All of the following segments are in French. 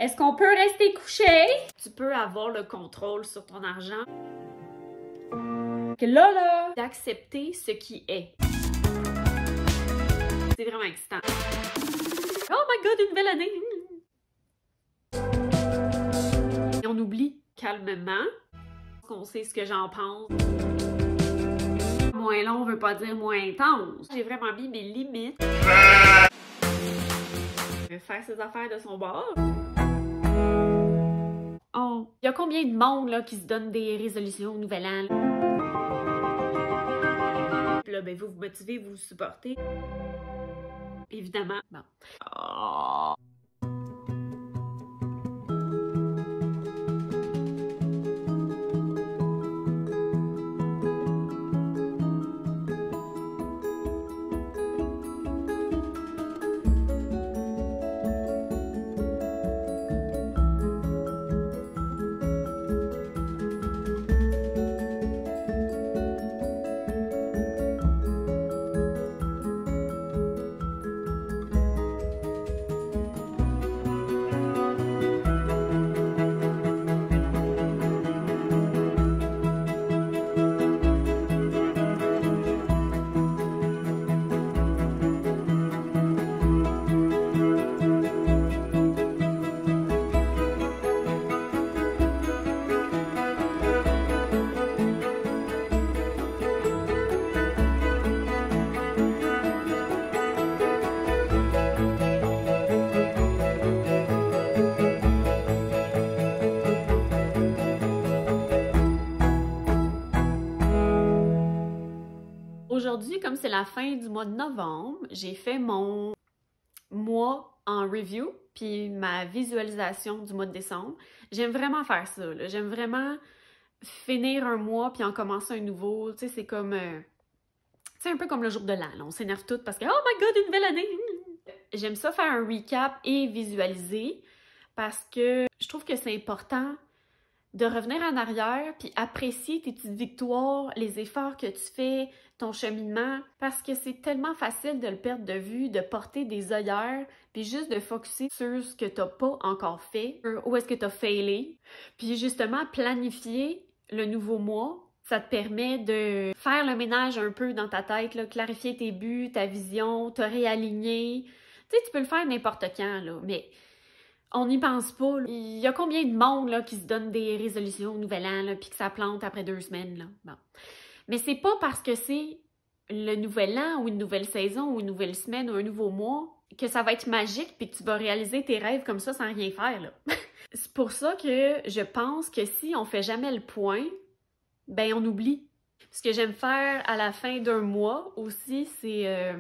Est-ce qu'on peut rester couché? Tu peux avoir le contrôle sur ton argent. Que là, d'accepter ce qui est. C'est vraiment excitant. Oh my god, une nouvelle année! Et on oublie calmement qu'on sait ce que j'en pense. Moins long veut pas dire moins intense. J'ai vraiment mis mes limites. Faire ses affaires de son bord. Oh, il y a combien de monde là, qui se donne des résolutions au nouvel an? Là, ben, vous motivez, vous supportez. Évidemment. Bon. Oh. Aujourd'hui, comme c'est la fin du mois de novembre, j'ai fait mon mois en review, puis ma visualisation du mois de décembre. J'aime vraiment faire ça, là. J'aime vraiment finir un mois puis en commencer un nouveau. Tu sais, c'est comme... c'est un peu comme le jour de l'an, là. On s'énerve toutes parce que « Oh my God, une nouvelle année! » J'aime ça faire un recap et visualiser parce que je trouve que c'est important de revenir en arrière puis apprécier tes petites victoires, les efforts que tu fais, ton cheminement, parce que c'est tellement facile de le perdre de vue, de porter des œillères, puis juste de focusser sur ce que t'as pas encore fait, où est-ce que t'as failé, puis justement planifier le nouveau mois. Ça te permet de faire le ménage un peu dans ta tête, là, clarifier tes buts, ta vision, te réaligner. Tu sais, tu peux le faire n'importe quand, là, mais on n'y pense pas. Là. Il y a combien de monde là, qui se donne des résolutions au nouvel an, là, puis que ça plante après 2 semaines, là? Bon. Mais c'est pas parce que c'est le nouvel an ou une nouvelle saison ou une nouvelle semaine ou un nouveau mois que ça va être magique puis que tu vas réaliser tes rêves comme ça sans rien faire, là. C'est pour ça que je pense que si on fait jamais le point, ben on oublie. Ce que j'aime faire à la fin d'un mois aussi, c'est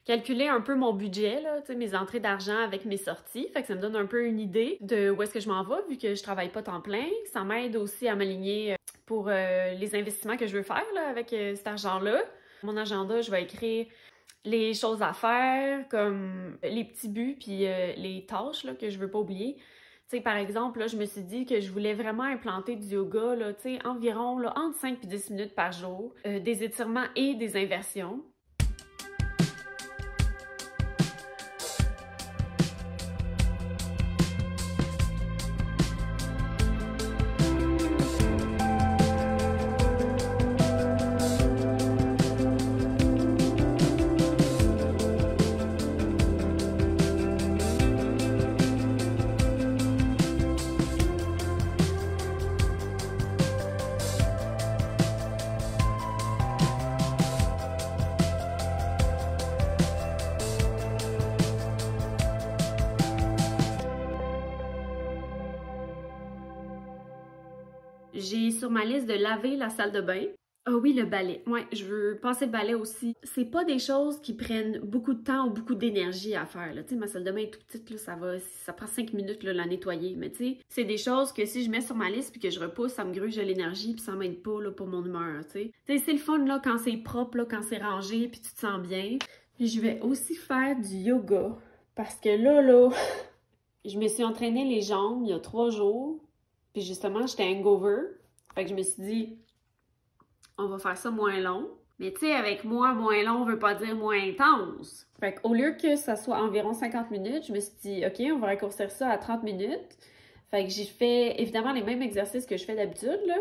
calculer un peu mon budget, là, mes entrées d'argent avec mes sorties. Fait que ça me donne un peu une idée de où est-ce que je m'en vais, vu que je travaille pas temps plein. Ça m'aide aussi à m'aligner pour les investissements que je veux faire là, avec cet argent-là. Mon agenda, je vais écrire les choses à faire, comme les petits buts, puis les tâches là, que je veux pas oublier. T'sais, par exemple, là, je me suis dit que je voulais vraiment implanter du yoga, là, environ là, entre 5 et 10 minutes par jour, des étirements et des inversions. J'ai sur ma liste de laver la salle de bain. Ah oui, le balai. Ouais, je veux passer le balai aussi. C'est pas des choses qui prennent beaucoup de temps ou beaucoup d'énergie à faire. Tu sais, ma salle de bain est toute petite, là, ça prend 5 minutes là, la nettoyer. Mais tu sais, c'est des choses que si je mets sur ma liste puis que je repousse, ça me gruge de l'énergie puis ça m'aide pas là, pour mon humeur. Tu sais, c'est le fun là, quand c'est propre, là, quand c'est rangé puis tu te sens bien. Puis je vais aussi faire du yoga parce que là, je me suis entraînée les jambes il y a 3 jours. Puis justement, j'étais hangover. Fait que je me suis dit, on va faire ça moins long. Mais tu sais, avec moi, moins long veut pas dire moins intense. Fait qu'au lieu que ça soit environ 50 minutes, je me suis dit, OK, on va raccourcir ça à 30 minutes. Fait que j'ai fait évidemment les mêmes exercices que je fais d'habitude, là.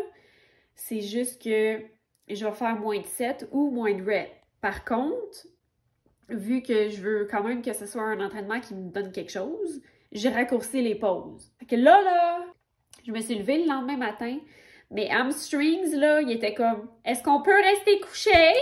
C'est juste que je vais faire moins de 7 ou moins de reps. Par contre, vu que je veux quand même que ce soit un entraînement qui me donne quelque chose, j'ai raccourci les pauses. Fait que là, je me suis levée le lendemain matin. Mes hamstrings, là, ils étaient comme, est-ce qu'on peut rester couché?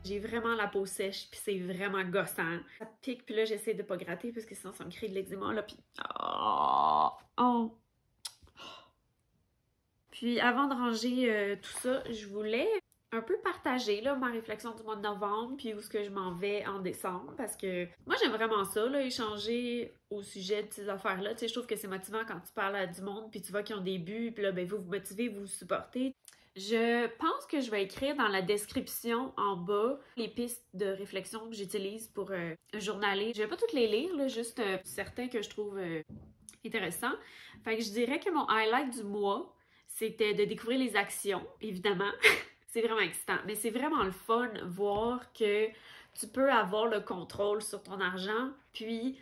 J'ai vraiment la peau sèche, puis c'est vraiment gossant. Ça pique, puis là, j'essaie de pas gratter, parce que sinon, ça me crée de l'eczéma, là, puis... Oh! Puis avant de ranger tout ça, je voulais un peu partager là, ma réflexion du mois de novembre, puis où est-ce que je m'en vais en décembre, parce que moi, j'aime vraiment ça, là, échanger au sujet de ces affaires-là. Tu sais, je trouve que c'est motivant quand tu parles à du monde, puis tu vois qu'ils ont des buts, puis là, ben, vous vous motivez, vous vous supportez. Je pense que je vais écrire dans la description en bas les pistes de réflexion que j'utilise pour journaler. Je vais pas toutes les lire, là, juste certains que je trouve intéressants. Fait que je dirais que mon highlight du mois, c'était de découvrir les actions, évidemment. C'est vraiment excitant, mais c'est vraiment le fun voir que tu peux avoir le contrôle sur ton argent, puis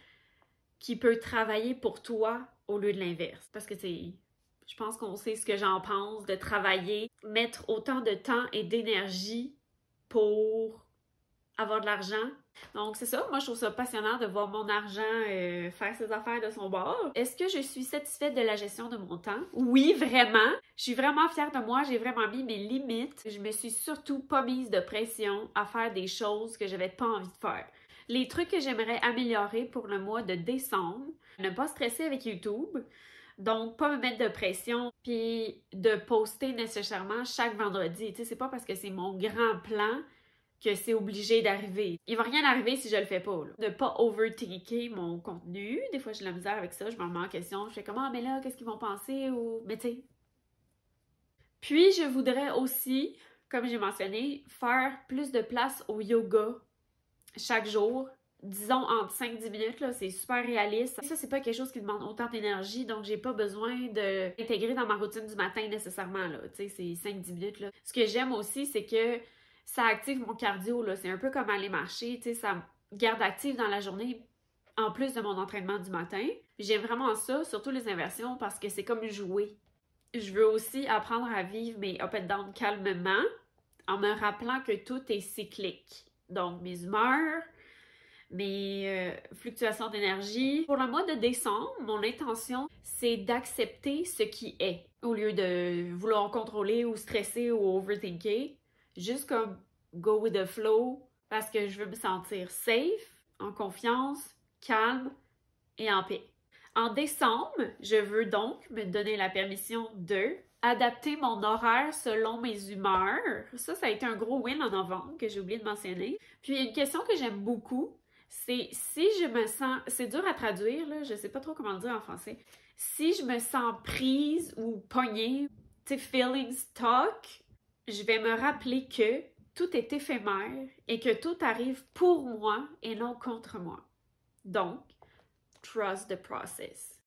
qui peut travailler pour toi au lieu de l'inverse. Parce que c'est... Je pense qu'on sait ce que j'en pense, de travailler, mettre autant de temps et d'énergie pour avoir de l'argent. Donc, c'est ça. Moi, je trouve ça passionnant de voir mon argent faire ses affaires de son bord. Est-ce que je suis satisfaite de la gestion de mon temps? Oui, vraiment. Je suis vraiment fière de moi. J'ai vraiment mis mes limites. Je me suis surtout pas mise de pression à faire des choses que j'avais pas envie de faire. Les trucs que j'aimerais améliorer pour le mois de décembre, ne pas stresser avec YouTube. Donc, pas me mettre de pression, puis de poster nécessairement chaque vendredi. Tu sais, c'est pas parce que c'est mon grand plan que c'est obligé d'arriver. Il va rien arriver si je le fais pas, là. De pas overthinker mon contenu. Des fois, j'ai de la misère avec ça, je me remets en question. Je fais comment, mais là, qu'est-ce qu'ils vont penser? Ou... Mais tu sais. Puis, je voudrais aussi, comme j'ai mentionné, faire plus de place au yoga chaque jour. Disons entre 5-10 minutes, là, c'est super réaliste. Ça, c'est pas quelque chose qui demande autant d'énergie, donc j'ai pas besoin de l'intégrer dans ma routine du matin nécessairement, là. Tu sais, c'est 5-10 minutes, là. Ce que j'aime aussi, c'est que ça active mon cardio, là. C'est un peu comme aller marcher, tu sais, ça me garde active dans la journée, en plus de mon entraînement du matin. J'aime vraiment ça, surtout les inversions, parce que c'est comme jouer. Je veux aussi apprendre à vivre mes up and down calmement, en me rappelant que tout est cyclique. Donc, mes humeurs, mes fluctuations d'énergie. Pour le mois de décembre, mon intention, c'est d'accepter ce qui est. Au lieu de vouloir contrôler ou stresser ou overthinker, juste comme go with the flow, parce que je veux me sentir safe, en confiance, calme et en paix. En décembre, je veux donc me donner la permission de adapter mon horaire selon mes humeurs. Ça a été un gros win en novembre que j'ai oublié de mentionner. Puis une question que j'aime beaucoup, c'est si je me sens, c'est dur à traduire, là, je sais pas trop comment le dire en français, si je me sens prise ou pognée, tu sais, feeling stuck, je vais me rappeler que tout est éphémère et que tout arrive pour moi et non contre moi. Donc, trust the process.